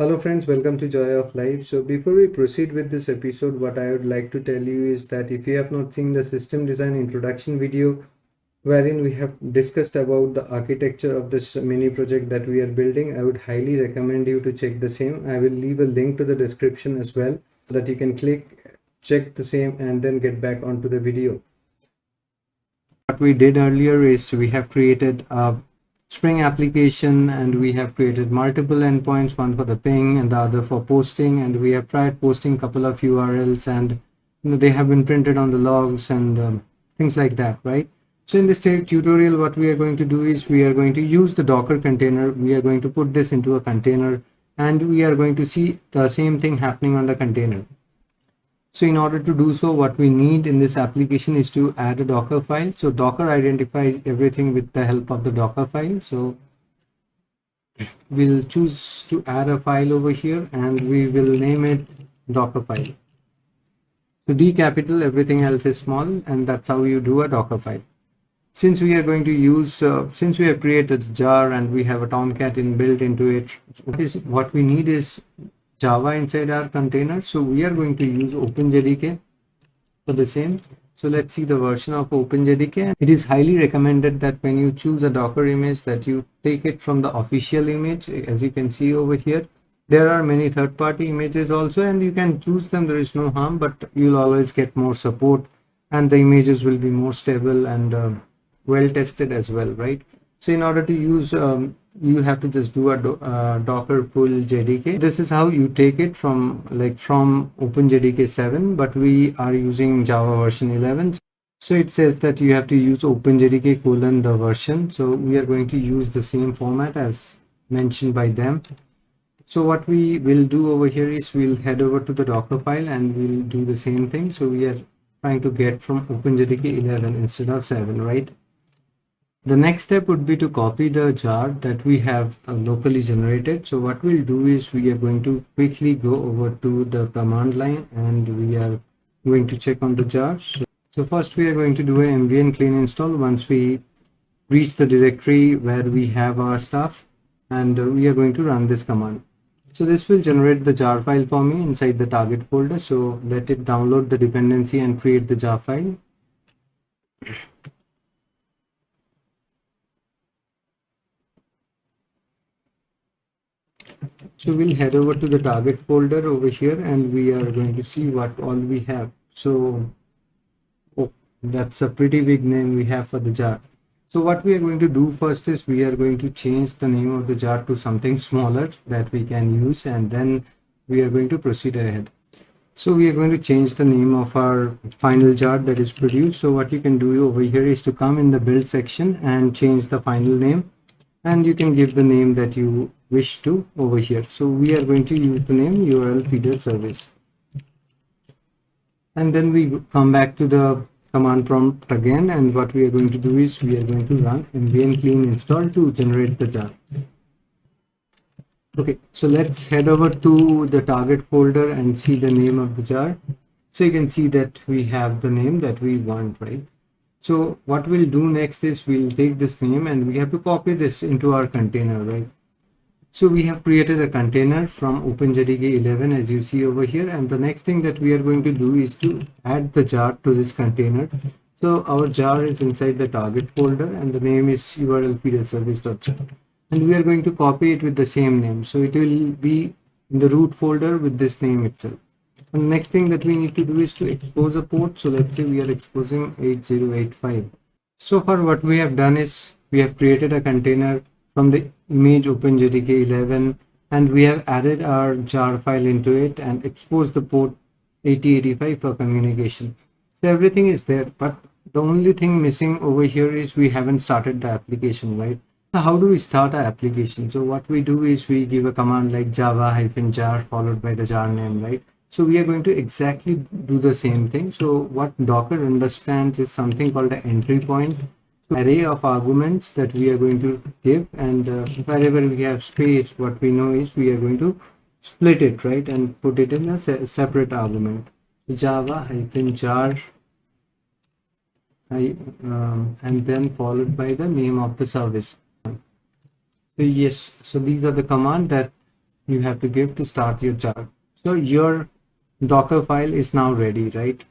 Hello friends, welcome to Joy of Life. So before we proceed with this episode, what I would like to tell you is that if you have not seen the system design introduction video wherein we have discussed about the architecture of this mini project that we are building, I would highly recommend you to check the same. I will leave a link to the description as well so that you can click, check the same and then get back onto the video. What we did earlier is we have created a Spring application and we have created multiple endpoints, one for the ping and the other for posting, and we have tried posting a couple of URLs and they have been printed on the logs and things like that, right? So in this tutorial, what we are going to do is we are going to use the Docker container. We are going to put this into a container and we are going to see the same thing happening on the container. So in order to do so, what we need in this application is to add a Docker file. So Docker identifies everything with the help of the Docker file. So we'll choose to add a file over here and we will name it Docker file. So D capital, everything else is small, and that's how you do a Docker file. Since we are going to use, since we have created jar and we have a Tomcat inbuilt into it, what we need is Java inside our container. So we are going to use OpenJDK for the same. So let's see the version of OpenJDK. It is highly recommended that when you choose a Docker image that you take it from the official image. As you can see over here, there are many third-party images also and you can choose them. There is no harm, but you'll always get more support and the images will be more stable and well tested as well, right? So in order to use you have to just do a docker pull jdk. This is how you take it from OpenJDK 7, but we are using Java version 11. So it says that you have to use OpenJDK colon the version. So we are going to use the same format as mentioned by them. So what we will do over here is we'll head over to the Docker file and we'll do the same thing. So we are trying to get from OpenJDK 11 instead of 7, right? The next step would be to copy the jar that we have locally generated. So what we'll do is we are going to quickly go over to the command line and we are going to check on the jar. So first we are going to do a mvn clean install once we reach the directory where we have our stuff, and we are going to run this command. So this will generate the jar file for me inside the target folder. So let it download the dependency and create the jar file. So we'll head over to the target folder over here and we are going to see what all we have. So that's a pretty big name we have for the jar. So what we are going to do first is we are going to change the name of the jar to something smaller that we can use, and then we are going to proceed ahead. So we are going to change the name of our final jar that is produced. So what you can do over here is to come in the build section and change the final name, and you can give the name that you wish to over here. So we are going to use the name URL feeder service, and then we come back to the command prompt again, and what we are going to do is we are going to run mvn clean install to generate the jar. Okay, so let's head over to the target folder and see the name of the jar. So you can see that we have the name that we want, right? So what we'll do next is we'll take this name and we have to copy this into our container, right? So we have created a container from OpenJDK 11 as you see over here, and the next thing that we are going to do is to add the jar to this container. So our jar is inside the target folder and the name is URL feeder service.jar, and we are going to copy it with the same name. So it will be in the root folder with this name itself. And the next thing that we need to do is to expose a port. So let's say we are exposing 8085. So far what we have done is we have created a container from the image OpenJDK 11 and we have added our jar file into it and exposed the port 8085 for communication. So everything is there, but the only thing missing over here is we haven't started the application, right? So how do we start our application? So what we do is we give a command like java-jar followed by the jar name, right? So we are going to exactly do the same thing. So what Docker understands is something called an entry point, array of arguments that we are going to give, and wherever we have space, what we know is we are going to split it, right, and put it in a separate argument. Java-jar and then followed by the name of the service. So yes, so these are the command that you have to give to start your jar. So your Docker file is now ready, right?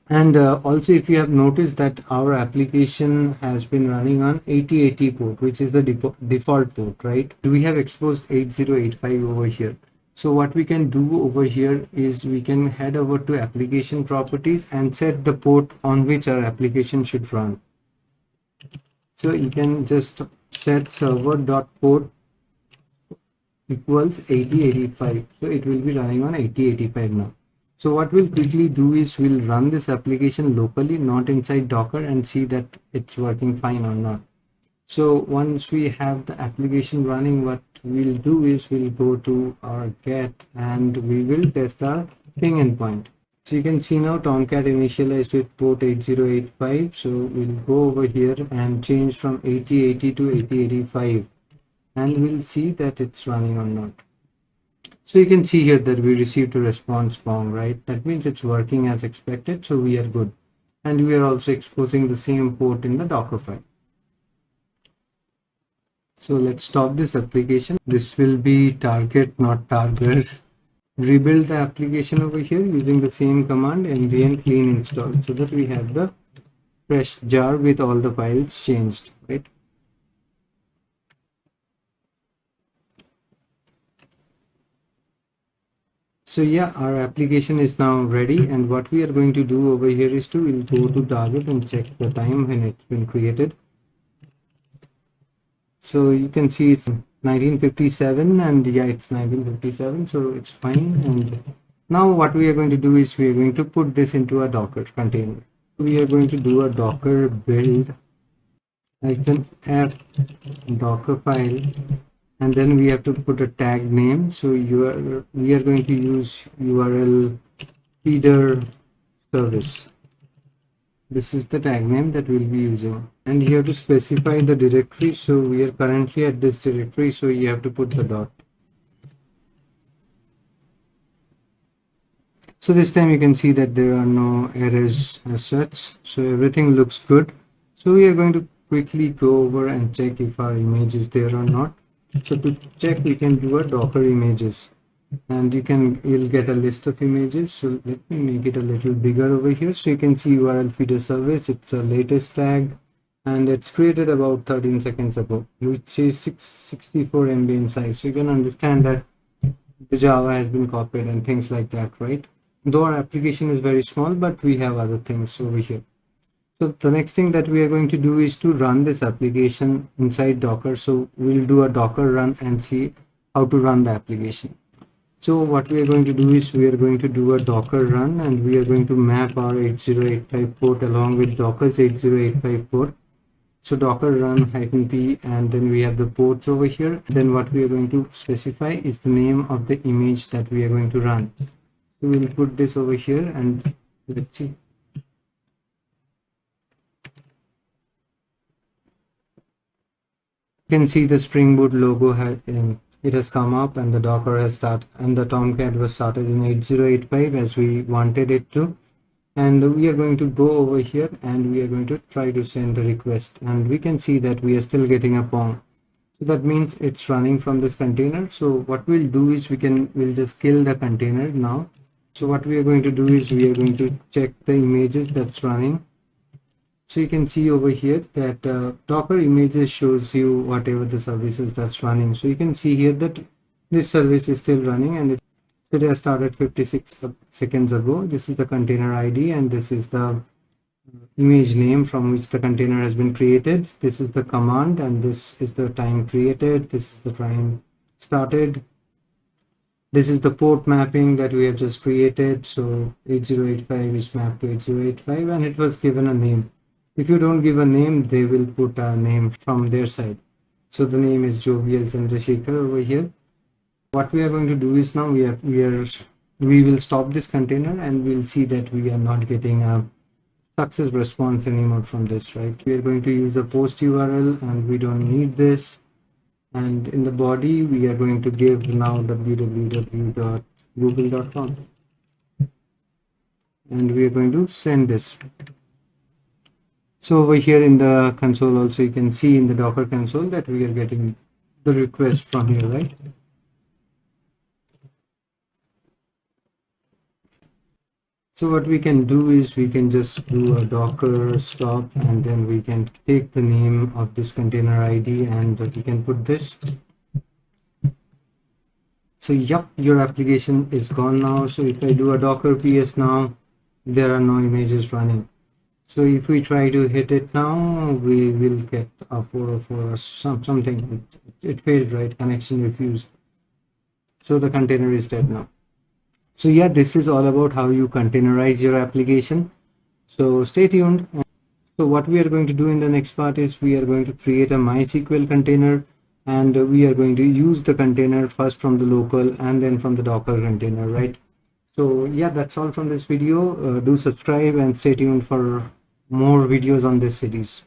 And also, if you have noticed that our application has been running on 8080 port, which is the default port, right? We have exposed 8085 over here. So what we can do over here is we can head over to application properties and set the port on which our application should run. So you can just set server.port equals 8085. So it will be running on 8085 now. So what we'll quickly do is we'll run this application locally, not inside Docker, and see that it's working fine or not. So once we have the application running, what we'll do is we'll go to our get and we will test our ping endpoint. So you can see now Tomcat initialized with port 8085. So we'll go over here and change from 8080 to 8085 and we'll see that it's running or not. So you can see here that we received a response pong, right? That means it's working as expected, so we are good. And we are also exposing the same port in the Docker file. So let's stop this application. This will be target, not target. Rebuild the application over here using the same command npm clean install so that we have the fresh jar with all the files changed, right? So yeah, our application is now ready, and what we are going to do over here is we'll go to target and check the time when it's been created. So you can see it's 1957, and yeah, it's 1957, so it's fine. And now what we are going to do is we are going to put this into a Docker container. We are going to do a Docker build -f Docker file, and then we have to put a tag name. So we are going to use URL feeder service. This is the tag name that we'll be using, and you have to specify the directory. So we are currently at this directory, so you have to put the dot. So this time you can see that there are no errors as such, so everything looks good. So we are going to quickly go over and check if our image is there or not. So to check, we can do a Docker images, and you'll get a list of images. So let me make it a little bigger over here. So you can see URL feeder service. It's a latest tag, and it's created about 13 seconds ago, which is 664 MB in size. So you can understand that the Java has been copied and things like that, right? Though our application is very small, but we have other things over here. So the next thing that we are going to do is to run this application inside Docker. So we'll do a Docker run and see how to run the application. So what we are going to do is we are going to do a Docker run, and we are going to map our 8085 port along with Docker's 8085 port. So Docker run -p, and then we have the ports over here. Then what we are going to specify is the name of the image that we are going to run. So we'll put this over here and let's see. You can see the Spring Boot logo it has come up, and the Docker has started, and the Tomcat was started in 8085 as we wanted it to. And we are going to go over here and we are going to try to send the request, and we can see that we are still getting a pong. So that means it's running from this container. So what we'll do is we'll just kill the container now. So what we are going to do is we are going to check the images that's running. So you can see over here that Docker images shows you whatever the services that's running. So you can see here that this service is still running, and it has started 56 seconds ago. This is the container ID, and this is the image name from which the container has been created. This is the command, and this is the time created. This is the time started. This is the port mapping that we have just created. So 8085 is mapped to 8085, and it was given a name. If you don't give a name, they will put a name from their side. So the name is Jovial Chandrasekhar over here. What we are going to do is now we will stop this container, and we'll see that we are not getting a success response anymore from this, right? We are going to use a post URL, and we don't need this. And in the body, we are going to give now www.google.com, and we are going to send this. So over here in the console also, you can see in the Docker console that we are getting the request from here, right? So what we can do is we can just do a docker stop, and then we can take the name of this container ID and we can put this. So yep, your application is gone now. So if I do a docker ps now, there are no images running. So if we try to hit it now, we will get a 404 or something. It failed, right? Connection refused. So the container is dead now. So yeah, this is all about how you containerize your application. So stay tuned. So what we are going to do in the next part is we are going to create a MySQL container, and we are going to use the container first from the local and then from the Docker container, right? So yeah, that's all from this video. Do subscribe and stay tuned for more videos on this series.